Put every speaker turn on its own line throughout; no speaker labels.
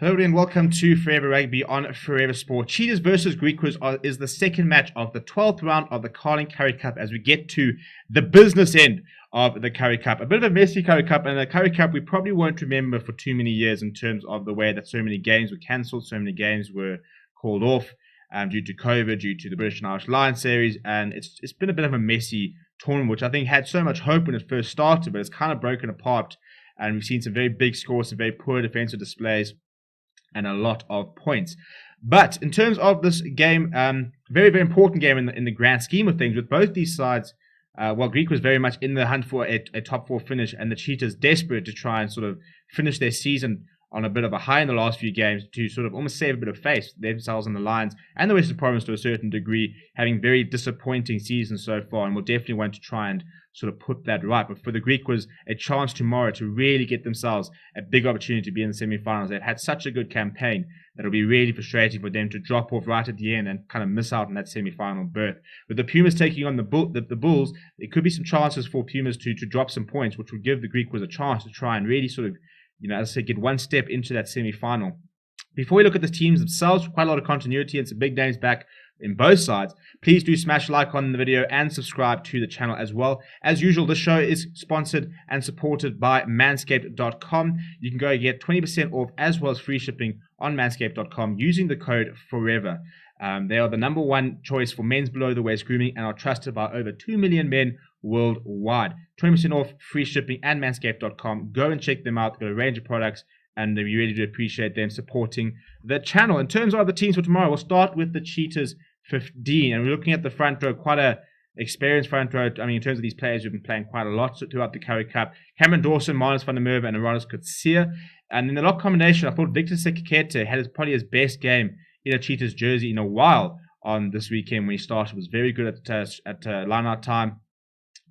Hello and welcome to Forever Rugby on Forever Sport. Cheetahs versus Griquas is the second match of the 12th round of the Carling Currie Cup as we get to the business end of the Currie Cup. A bit of a messy Currie Cup, and a Currie Cup we probably won't remember for too many years in terms of the way that so many games were cancelled, so many games were called off due to COVID, due to the British and Irish Lions series, and it's been a bit of a messy tournament, which I think had so much hope when it first started, but it's kind of broken apart, and we've seen some very big scores, some very poor defensive displays, and a lot of points. But in terms of this game, very, very important game in the grand scheme of things, with both these sides, Greek was very much in the hunt for a top four finish, and the Cheetahs desperate to try and sort of finish their season on a bit of a high in the last few games to sort of almost save a bit of face themselves and the Lions and the Western Province to a certain degree, having very disappointing seasons so far, and will definitely want to try and sort of put that right. But for the Greek was a chance tomorrow to really get themselves a big opportunity to be in the semi-finals. They've had such a good campaign that it'll be really frustrating for them to drop off right at the end and kind of miss out on that semi-final berth. With the Pumas taking on the Bulls, there could be some chances for Pumas to drop some points, which would give the Greek was a chance to try and really sort of, as I said, get one step into that semi-final. Before we look at the teams themselves, quite a lot of continuity and some big names back in both sides. Please do smash like on the video and subscribe to the channel as well. As usual, this show is sponsored and supported by manscaped.com. You can go get 20% off as well as free shipping on manscaped.com using the code FOREVER. They are the number one choice for men's below the waist grooming and are trusted by over 2 million men worldwide. 20% off, free shipping, and manscaped.com. Go and check them out. They've got a range of products, and we really do appreciate them supporting the channel. In terms of the teams for tomorrow, we'll start with the Cheetahs 15, and we're looking at the front row, quite a experienced front row. I mean, in terms of these players who've been playing quite a lot throughout the Currie Cup. Cameron Dawson, Marnus van der Merwe, and Aronis Coetzee. And in the lock combination, I thought Victor Sekikete had probably his best game in a Cheetahs jersey in a while on this weekend when he started. Was very good at line-out time.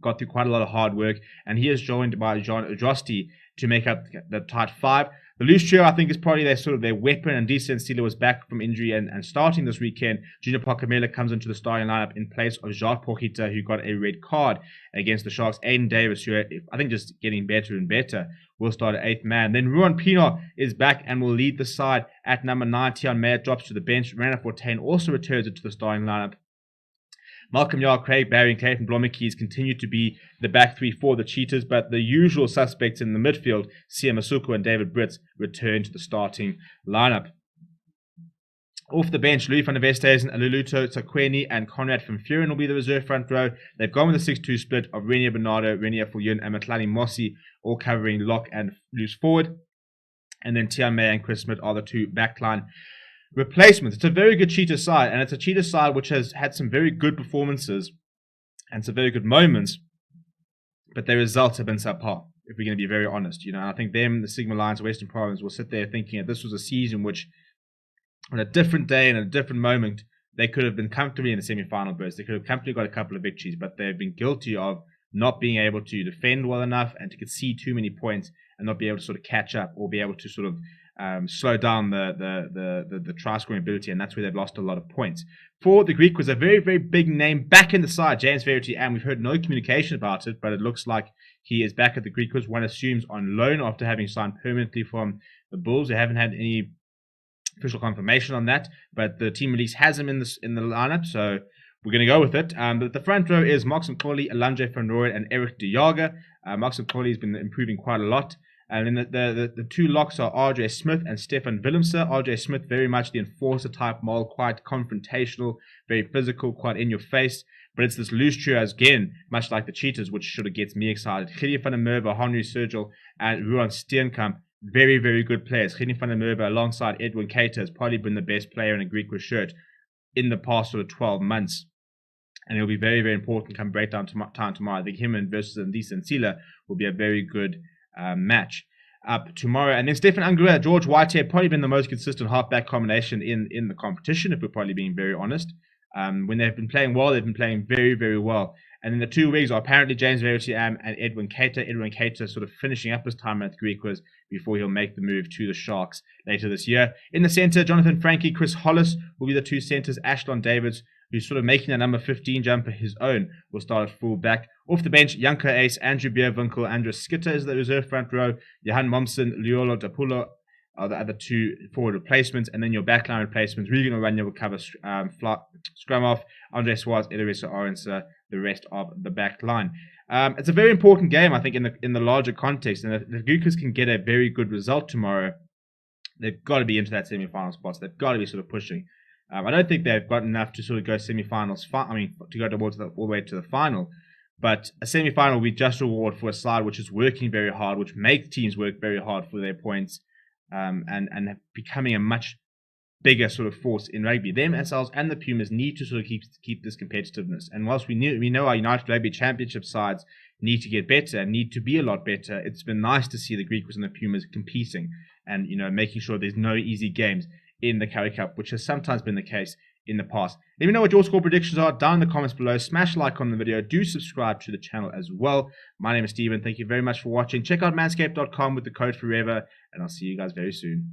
Got through quite a lot of hard work, and he is joined by Jean Drosti to make up the tight five. The loose trio, I think, is probably their weapon, and Disa Nsila was back from injury and starting this weekend. Junior Pakamela comes into the starting lineup in place of Jacques Porchita, who got a red card against the Sharks. Aiden Davis, who I think just getting better and better, will start at 8th man. Then Ruan Pienaar is back and will lead the side at number 9. Tian Meyer drops to the bench. Rana Fortain also returns into the starting lineup. Malcolm Yar, Craig Barry, and Clayton Blommekeys continue to be the back three for the Cheetahs, but the usual suspects in the midfield, Sia Masuku and David Brits, return to the starting lineup. Off the bench, Louis van der Westhuizen, Luluto Takweni, and Conrad van Vuren will be the reserve front row. They've gone with a 6-2 split of Renier Bernardo, Renier Fullion, and Matlani Mossi, all covering lock and loose forward. And then Tian May and Chris Smith are the two backline replacements. It's a very good Cheetah side, and it's a Cheetah side which has had some very good performances and some very good moments, but their results have been subpar, if we're going to be very honest. I think them, the Sigma Lions, Western Province, will sit there thinking that this was a season which, on a different day and a different moment, they could have been comfortably in the semi-final berth. They could have comfortably got a couple of victories, but they've been guilty of not being able to defend well enough and to concede too many points and not be able to sort of catch up or be able to sort of slow down the try scoring ability, and that's where they've lost a lot of points. For the Greek was a very, very big name back in the side, James Verity, and we've heard no communication about it, but it looks like he is back at the Greek, one assumes on loan after having signed permanently from the Bulls. They haven't had any official confirmation on that, but the team release has him in the lineup, so we're going to go with it. But the front row is Mark Colley, Alanje van Rooyen, and Eric de Jager. Mark Colley has been improving quite a lot. And then the two locks are RJ Smith and Stefan Willemse. RJ Smith, very much the enforcer type mold, quite confrontational, very physical, quite in your face. But it's this loose trio, again, much like the Cheetahs, which sort of gets me excited. Gideon van der Merwe, Henry Sergel, and Ruan Steenkamp, very, very good players. Gideon van der Merwe, alongside Edwin Keita, has probably been the best player in a Griquas shirt in the past sort of 12 months. And it'll be very, very important come breakdown time tomorrow. I think him versus Disa Nsila will be a very good match up tomorrow. And then Stefan Angua, George Whitehead, probably been the most consistent halfback combination in the competition, if we're probably being very honest. When they've been playing well, they've been playing very, very well. And then the two wigs are apparently James Verity and Edwin Keita. Edwin Keita sort of finishing up his time at the Griquas before he'll make the move to the Sharks later this year. In the centre, Jonathan Frankie, Chris Hollis will be the two centres. Ashlon Davids, who's sort of making the number 15 jumper his own, will start at full back. Off the bench, Janko Ace, Andrew Beerwinkel, Andrew Skitter is the reserve front row. Johan Momsen, Liolo Dapulo, are the other two forward replacements, and then your backline replacements really going to run your cover scrum off. Andre Suarez, Edorisa Orensa, the rest of the back line. It's a very important game, I think, in the larger context, and if the Griquas can get a very good result tomorrow, they've got to be into that semi-final spot. So they've got to be sort of pushing. I don't think they've got enough to sort of go semi-finals. To go towards all the way to the final. But a semi-final will be just a reward for a side which is working very hard, which makes teams work very hard for their points, and becoming a much bigger sort of force in rugby. Them, ourselves, and the Pumas need to sort of keep this competitiveness. And whilst we know our United Rugby Championship sides need to get better, need to be a lot better, it's been nice to see the Griquas and the Pumas competing and making sure there's no easy games in the Currie Cup, which has sometimes been the case in the past. Let me know what your score predictions are down in the comments below. Smash like on the video. Do subscribe to the channel as well. My name is Steven. Thank you very much for watching. Check out manscaped.com with the code FOREVER, and I'll see you guys very soon.